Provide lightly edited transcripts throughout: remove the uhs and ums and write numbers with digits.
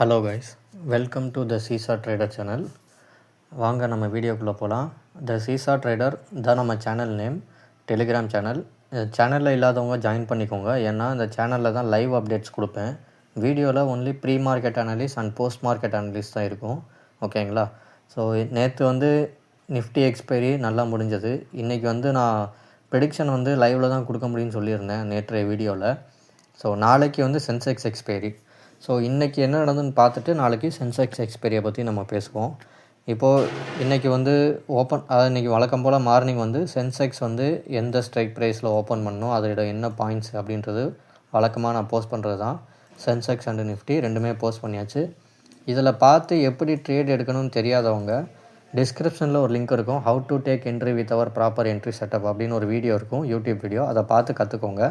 Hello guys, welcome to the seesaw trader channel. வாங்க நம்ம வீடியோக்குள்ளே போகலாம். த சீசா ட்ரேடர் தான் நம்ம சேனல் நேம், டெலிகிராம் சேனல். சேனலில் இல்லாதவங்க ஜாயின் பண்ணிக்கோங்க. ஏன்னா இந்த சேனலில் தான் லைவ் அப்டேட்ஸ் கொடுப்பேன். வீடியோவில் only pre market analysis and post market analysis தான் இருக்கும். ஓகேங்களா? ஸோ நேற்று நிஃப்டி எக்ஸ்பைரி நல்லா முடிஞ்சது. இன்றைக்கி நான் ப்ரெடிக்ஷன் லைவில் தான் கொடுக்க முடியும்னு சொல்லியிருந்தேன் நேற்றைய வீடியோவில். ஸோ நாளைக்கு சென்செக்ஸ் எக்ஸ்பைரி. ஸோ இன்றைக்கி என்ன நடந்ததுன்னு பார்த்துட்டு நாளைக்கு சென்செக்ஸ் எக்ஸ்பைரியை பற்றி நம்ம பேசுவோம். இப்போது இன்றைக்கி இன்றைக்கி வழக்கம் போல் மார்னிங் சென்செக்ஸ் எந்த ஸ்ட்ரைக் ப்ரைஸில் ஓப்பன் பண்ணணும், அதோட என்ன பாயிண்ட்ஸ் அப்படின்றது வழக்கமாக நான் போஸ்ட் பண்ணுறது தான். சென்செக்ஸ் அண்டு நிஃப்டி ரெண்டுமே போஸ்ட் பண்ணியாச்சு. இதில் பார்த்து எப்படி ட்ரேட் எடுக்கணும்னு தெரியாதவங்க டிஸ்கிரிப்ஷனில் ஒரு லிங்க் இருக்கும். How to take entry with our proper entry setup அப்படின்னு ஒரு வீடியோ இருக்கும், யூடியூப் வீடியோ. அதை பார்த்து கற்றுக்கோங்க.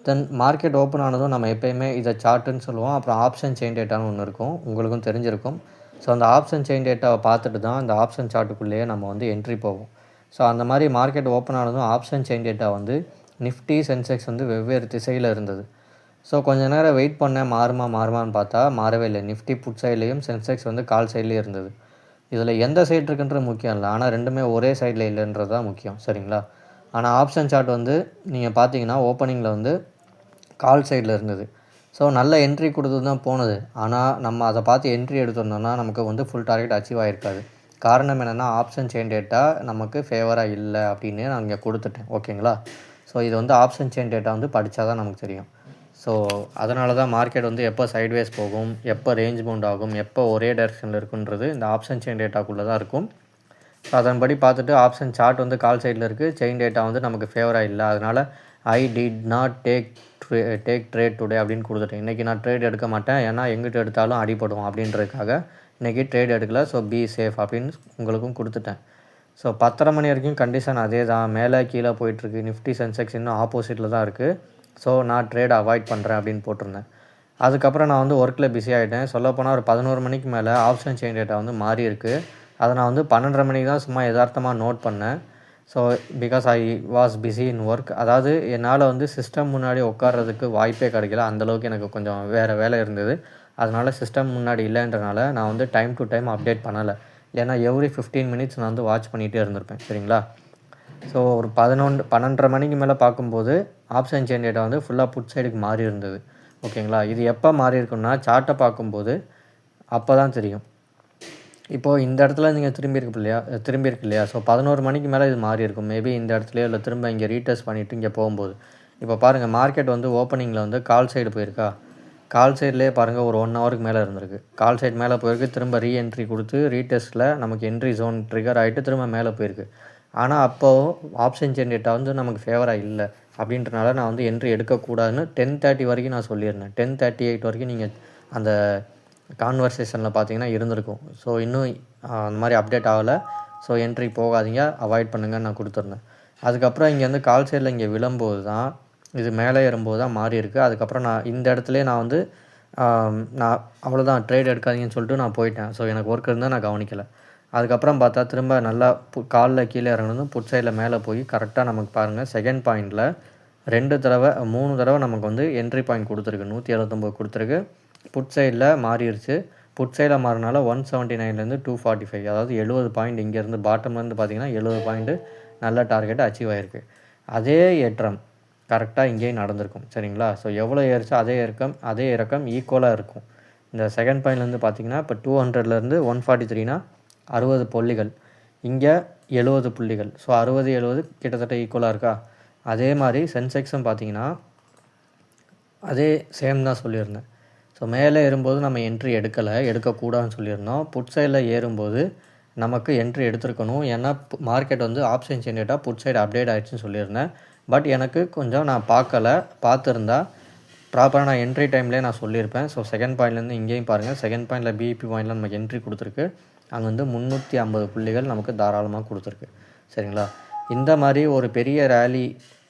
தென் மார்க்கெட் ஓப்பன் ஆனதும் நம்ம எப்போயுமே இதை சார்ட்டுன்னு சொல்லுவோம். அப்புறம் ஆப்ஷன் செயின் டேட்டான்னு ஒன்று இருக்கும், உங்களுக்கும் தெரிஞ்சிருக்கும். ஸோ அந்த ஆப்ஷன் செயின் டேட்டாவை பார்த்துட்டு தான் இந்த ஆப்ஷன் சார்ட்டுக்குள்ளேயே நம்ம என்ட்ரி போவோம். ஸோ அந்த மாதிரி மார்க்கெட் ஓப்பன் ஆனதும் option chain data Nifty Sensex வெவ்வேறு திசையில் இருந்தது. ஸோ கொஞ்சம் நேரம் வெயிட் பண்ணேன், மாறுமான்னு பார்த்தா மாறவே இல்லை. நிஃப்டி புட் சைட்லேயும் சென்செக்ஸ் கால் சைட்லேயும் இருந்தது. இதில் எந்த சைடு இருக்குன்றது முக்கியம் இல்லை, ஆனால் ரெண்டுமே ஒரே சைடில் இல்லைன்றது தான் முக்கியம். சரிங்களா? ஆனால் ஆப்ஷன் சார்ட் நீங்கள் பார்த்தீங்கன்னா ஓப்பனிங்கில் கால் சைடில் இருந்தது. ஸோ நல்ல என்ட்ரி கொடுத்து தான் போனது. ஆனால் நம்ம அதை பார்த்து என்ட்ரி எடுத்துருந்தோம்னா நமக்கு ஃபுல் டார்கெட் அச்சீவ் ஆகிருக்காது. காரணம் என்னென்னா ஆப்ஷன் செயின் டேட்டா நமக்கு ஃபேவராக இல்லை அப்படின்னு நான் இங்கே கொடுத்துட்டேன். ஓகேங்களா? ஸோ இது ஆப்ஷன் செயின் டேட்டா படித்தா தான் நமக்கு தெரியும். ஸோ அதனால தான் மார்க்கெட் எப்போ சைட்வேஸ் போகும், எப்போ ரேஞ்ச் பவுண்ட் ஆகும், எப்போ ஒரே டைரெக்ஷனில் இருக்குன்றது இந்த ஆப்ஷன் செயின் டேட்டாக்குள்ளே தான் இருக்கும். ஸோ அதன்படி பார்த்துட்டு ஆப்ஷன் சார்ட் கால் சைடில் இருக்குது, செயின் டேட்டா நமக்கு ஃபேவராக இல்லை. அதனால் I did not take trade today அப்படின்னு கொடுத்துட்டேன். இன்றைக்கி நான் ட்ரேட் எடுக்க மாட்டேன், ஏன்னா எங்கிட்ட எடுத்தாலும் அடிபடும் அப்படின்றதுக்காக இன்றைக்கி ட்ரேட் எடுக்கல. ஸோ பி சேஃப் அப்படின்னு உங்களுக்கும் கொடுத்துட்டேன். ஸோ 10:30 மணி வரைக்கும் கண்டிஷன் அதே தான், மேலே கீழே போயிட்டுருக்கு. நிஃப்டி சென்செக்ஸ் இன்னும் ஆப்போசிட்டில் தான் இருக்குது. ஸோ நான் ட்ரேட் அவாய்ட் பண்ணுறேன் அப்படின்னு போட்டிருந்தேன். அதுக்கப்புறம் நான் ஒர்க்கில் பிஸி ஆகிட்டேன். சொல்லப்போனால் ஒரு 11 மணிக்கு மேலே ஆப்ஷன் செயின் டேட்டா மாறி இருக்குது. அதை நான் 12:30 மணிக்கு தான் சும்மா யதார்த்தமாக நோட் பண்ணேன். So because I was busy in work. அதாவது என்னால் சிஸ்டம் முன்னாடி உட்கார்றதுக்கு வாய்ப்பே கிடைக்கல. அந்தளவுக்கு எனக்கு கொஞ்சம் வேறு வேலை இருந்தது. அதனால் சிஸ்டம் முன்னாடி இல்லைன்றனால நான் டைம் டு டைம் அப்டேட் பண்ணலை. ஏன்னா எவ்ரி 15 மினிட்ஸ் நான் வாட்ச் பண்ணிகிட்டே இருந்திருப்பேன். சரிங்களா? ஸோ ஒரு 12:30 மணிக்கு மேலே பார்க்கும்போது ஆப்ஷன் செயின் டேட்டா ஃபுல்லாக புட் சைடுக்கு மாறி இருந்தது. ஓகேங்களா? இது எப்போ மாறி இருக்குன்னா சார்ட்டை பார்க்கும்போது அப்போ தான் தெரியும். இப்போது இந்த இடத்துல நீங்கள் திரும்பி இருக்கு இல்லையா? ஸோ 11 மணிக்கு மேலே இது மாறி இருக்கும். மேபி இந்த இடத்துலையோ இல்லை திரும்ப இங்கே ரீடெஸ்ட் பண்ணிவிட்டு இங்கே போகும்போது. இப்போ பாருங்கள், மார்க்கெட் ஓப்பனிங்கில் கால் சைடு போயிருக்கா. கால் சைட்லேயே பாருங்கள் ஒரு 1 ஹவருக்கு மேலே இருந்திருக்கு. கால் சைடு மேலே போயிருக்கு, திரும்ப ரீஎன்ட்ரி கொடுத்து ரீடெஸ்ட்டில் நமக்கு என்ட்ரி ஜோன் ட்ரிகர் ஆகிட்டு திரும்ப மேலே போயிருக்கு. ஆனால் அப்போது ஆப்ஷன் செயின் டேட்டா நமக்கு ஃபேவராக இல்லை. அப்படின்றனால நான் என்ட்ரி எடுக்கக்கூடாதுன்னு 10:30 வரைக்கும் நான் சொல்லியிருந்தேன். 10:38 வரைக்கும் நீங்கள் அந்த கான்வர்சேஷனில் பார்த்தீங்கன்னா இருந்திருக்கும். ஸோ இன்னும் அந்த மாதிரி அப்டேட் ஆகலை. ஸோ என்ட்ரி போகாதீங்க, அவாய்ட் பண்ணுங்கன்னு நான் கொடுத்துருந்தேன். அதுக்கப்புறம் இங்கேருந்து கால் சைடில் இங்கே விழும்போது தான் இது மேலே ஏறும்போது தான் மாறி இருக்குது. அதுக்கப்புறம் நான் இந்த இடத்துலேயே நான் அவ்வளோதான், ட்ரேட் எடுக்காதீங்கன்னு சொல்லிட்டு நான் போயிட்டேன். ஸோ எனக்கு ஒர்க் இருந்தால் நான் கவனிக்கலை. அதுக்கப்புறம் பார்த்தா திரும்ப நல்லா காலில் கீழே இறங்கணும், புட் சைடில் மேலே போய் கரெக்டாக நமக்கு பாருங்கள் செகண்ட் பாயிண்டில் 3 தடவை நமக்கு என்ட்ரி பாயிண்ட் கொடுத்துருக்கு. 179 கொடுத்துருக்கு. புட் சைடில் மாறிடுச்சு. புட் சைடில் மாறினால 179லேருந்து 245, அதாவது 70 பாயிண்ட் இங்கேருந்து பாட்டம்லேருந்து பார்த்தீங்கன்னா 70 பாயிண்ட்டு நல்ல டார்கெட் அச்சீவ் ஆகிருக்கு. அதே ஏற்றம் கரெக்டாக இங்கேயும் நடந்திருக்கும். சரிங்களா? ஸோ எவ்வளோ ஏறிச்சோ அதே இறக்கம் ஈக்குவலாக இருக்கும். இந்த செகண்ட் பாயிண்ட்லேருந்து பார்த்தீங்கன்னா இப்போ 200லேருந்து 143னா 60 புள்ளிகள், இங்கே 70 புள்ளிகள். ஸோ 60 கிட்டத்தட்ட ஈக்குவலாக இருக்கா? அதே மாதிரி சென்செக்ஸும் பார்த்தீங்கன்னா அதே சேம் தான் சொல்லியிருந்தேன். ஸோ மேலே ஏறும்போது நம்ம என்ட்ரி எடுக்கக்கூடாதுன்னு சொல்லியிருந்தோம். புட் சைடில் ஏறும்போது நமக்கு என்ட்ரி எடுத்துருக்கணும். ஏன்னா market option chain data put side update ஆகிடுச்சுன்னு சொல்லியிருந்தேன். பட் எனக்கு கொஞ்சம் நான் பார்த்துருந்தா ப்ராப்பராக நான் என்ட்ரி டைம்லேயே நான் சொல்லியிருப்பேன். ஸோ செகண்ட் பாயிண்ட்லேருந்து இங்கேயும் பாருங்கள், செகண்ட் பாயிண்டில் பிஇபி பாயிண்டில் நமக்கு என்ட்ரி கொடுத்துருக்கு. அங்கே 350 புள்ளிகள் நமக்கு தாராளமாக கொடுத்துருக்கு. சரிங்களா? இந்த மாதிரி ஒரு பெரிய ரேலி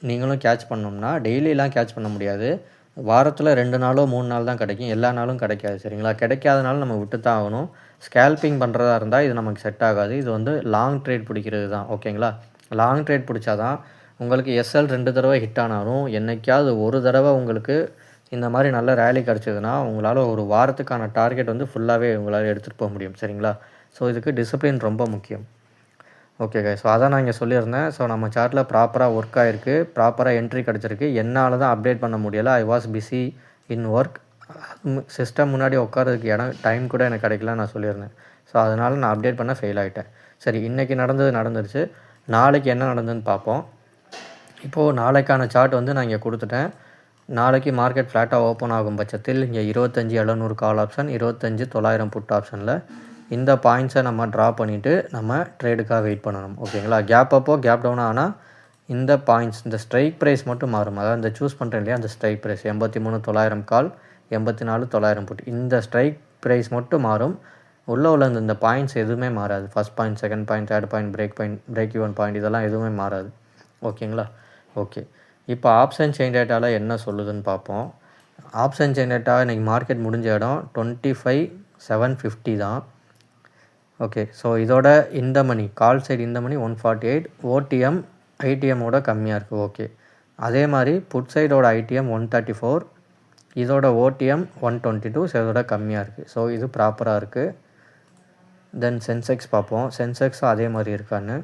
நீங்களும் கேட்ச் பண்ணோம்னா டெய்லியெலாம் கேட்ச் பண்ண முடியாது. வாரத்தில் 2 நாளோ 3 நாள் தான் கிடைக்கும், எல்லா நாளும் கிடைக்காது. சரிங்களா? கிடைக்காதனால நம்ம விட்டு தான் ஆகணும். ஸ்கேல்பிங் பண்ணுறதா இருந்தால் இது நமக்கு செட் ஆகாது. இது லாங் ட்ரேட் பிடிக்கிறது தான். ஓகேங்களா? லாங் ட்ரேட் பிடிச்சா தான் உங்களுக்கு எஸ்எல் 2 தடவை ஹிட் ஆனாலும் என்றைக்காவது ஒரு தடவை உங்களுக்கு இந்த மாதிரி நல்ல ரேலி கிடச்சிதுன்னா உங்களால் ஒரு வாரத்துக்கான டார்கெட் வந்து ஃபுல்லாகவே உங்களால் எடுத்துகிட்டு போக முடியும். சரிங்களா? ஸோ இதுக்கு டிசிப்ளின் ரொம்ப முக்கியம். Okay guys. ஸோ அதான் நான் இங்கே சொல்லியிருந்தேன். ஸோ நம்ம சார்ட்டில் ப்ராப்பராக ஒர்க் ஆகிருக்கு, ப்ராப்பராக என்ட்ரி கிடச்சிருக்கு. என்னால் தான் அப்டேட் பண்ண முடியலை. I was busy in work. System முன்னாடி உட்காரதுக்கு டைம் கூட எனக்கு கிடைக்கல நான் சொல்லியிருந்தேன். ஸோ அதனால் நான் அப்டேட் பண்ண ஃபெயில் ஆகிட்டேன். சரி, இன்றைக்கி நடந்துருச்சு. நாளைக்கு என்ன நடந்ததுன்னு பார்ப்போம். இப்போது நாளைக்கான சார்ட் வந்து நான் இங்கே கொடுத்துட்டேன். நாளைக்கு மார்க்கெட் ஃப்ளாட்டாக ஓப்பன் ஆகும் பட்சத்தில் இங்கே 25,700 கால் ஆப்ஷன், 25,900 புட் ஆப்ஷனில் இந்த பாயிண்ட்ஸை நம்ம ட்ரா பண்ணிவிட்டு நம்ம ட்ரேடுக்காக வெயிட் பண்ணணும். ஓகேங்களா? கேப் அப்போ கேப் டவுன் ஆனால் இந்த பாயிண்ட்ஸ், இந்த ஸ்ட்ரைக் ப்ரைஸ் மட்டும் மாறும். அதாவது இந்த சூஸ் பண்ணுறேன் இல்லையா, அந்த ஸ்ட்ரைக் ப்ரைஸ் 83,900 கால், 84,900 புட், இந்த ஸ்ட்ரைக் ப்ரைஸ் மட்டும் மாறும். உள்ள இந்த பாயிண்ட்ஸ் எதுவுமே மாறாது. First point, second point, third point, break even point, இதெல்லாம் எதுவுமே மாறாது. ஓகேங்களா? ஓகே. இப்போ ஆப்ஷன் செயின் டேட்டாவில் என்ன சொல்லுதுன்னு பார்ப்போம். ஆப்ஷன் செயின் டேட்டா இன்றைக்கி மார்க்கெட் முடிஞ்ச இடம் 25,750 தான். ஓகே. ஸோ இதோட இந்த மணி கால் சைடு இந்த மணி 148, ஓடிஎம் ஐடிஎம்மோட கம்மியாக இருக்குது. ஓகே. அதே மாதிரி புட் சைடோட ஐடிஎம் 134, இதோட ஓடிஎம் 122. ஸோ இதோட கம்மியாக இருக்குது. ஸோ இது ப்ராப்பராக இருக்குது. தென் சென்செக்ஸ் பார்ப்போம். சென்செக்ஸும் அதே மாதிரி இருக்கான்னு.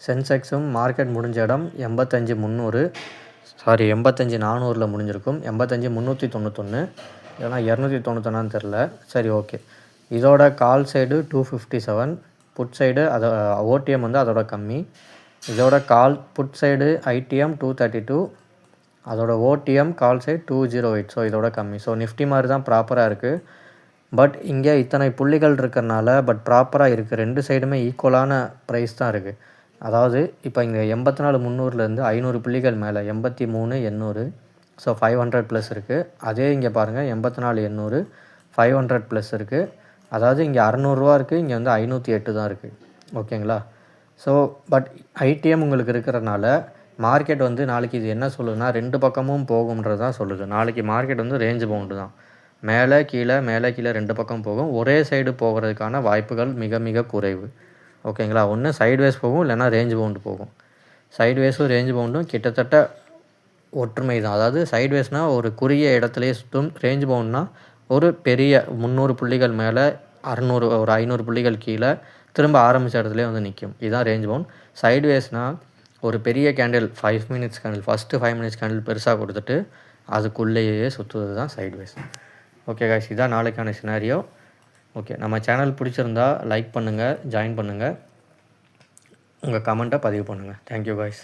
சென்செக்ஸும் மார்க்கெட் முடிஞ்ச இடம் 85,400 முடிஞ்சிருக்கும். 85,391, இல்லைனா 291 தெரில. சரி, ஓகே. இதோட கால் சைடு 257, புட் சைடு அதை ஓடிஎம் வந்து அதோட கம்மி. இதோட புட் சைடு ஐடிஎம் 232, அதோட ஓடிஎம் கால் சைடு 208. ஸோ இதோட கம்மி. ஸோ நிஃப்டி மாதிரி தான் ப்ராப்பராக இருக்குது. பட் இங்கே இத்தனை புள்ளிகள் இருக்கிறனால ப்ராப்பராக இருக்குது. ரெண்டு சைடுமே ஈக்குவலான ப்ரைஸ் தான் இருக்குது. அதாவது இப்போ இங்கே 84,300 500 புள்ளிகள் மேலே 83,800. ஸோ 500 ப்ளஸ் இருக்குது. அதே இங்கே பாருங்கள் 84,800, 500 ப்ளஸ் இருக்குது. அதாவது இங்கே 600 இருக்குது, இங்கே வந்து 508 தான் இருக்குது. ஓகேங்களா? ஸோ பட் ஐடிஎம் உங்களுக்கு இருக்கிறனால மார்க்கெட் வந்து நாளைக்கு இது என்ன சொல்லுதுன்னா, ரெண்டு பக்கமும் போகும்ன்றது தான் சொல்லுது. நாளைக்கு மார்க்கெட் வந்து ரேஞ்ச் பவுண்டு தான். மேலே கீழே ரெண்டு பக்கம் போகும். ஒரே சைடு போகிறதுக்கான வாய்ப்புகள் மிக மிக குறைவு. ஓகேங்களா? ஒன்று சைட்வேஸ் போகும், இல்லைனா ரேஞ்ச் பவுண்டு போகும். சைட்வேஸும் ரேஞ்ச் பவுண்டும் கிட்டத்தட்ட ஒற்றுமை தான். அதாவது சைட்வேஸ்னால் ஒரு குறுகிய இடத்துலையே சுற்றும். ரேஞ்ச் பவுண்ட்னால் ஒரு பெரிய 300 புள்ளிகள் மேலே 600, ஒரு 500 புள்ளிகள் கீழே திரும்ப ஆரம்பித்த இடத்துலேயே வந்து நிற்கும். இதுதான் ரேஞ்ச் பவுண்ட். சைட்வேஸ்னால் ஒரு பெரிய candle 5 minutes candle, first 5 minutes candle பெருசாக கொடுத்துட்டு அதுக்குள்ளேயே சுற்றுவது தான் சைட்வேஸ். ஓகே காய்ஸ், இதான் நாளைக்கான சினாரியோ. ஓகே, நம்ம சேனல் பிடிச்சிருந்தா லைக் பண்ணுங்கள், ஜாயின் பண்ணுங்கள், உங்கள் கமெண்ட்டை பதிவு பண்ணுங்கள். Thank you guys.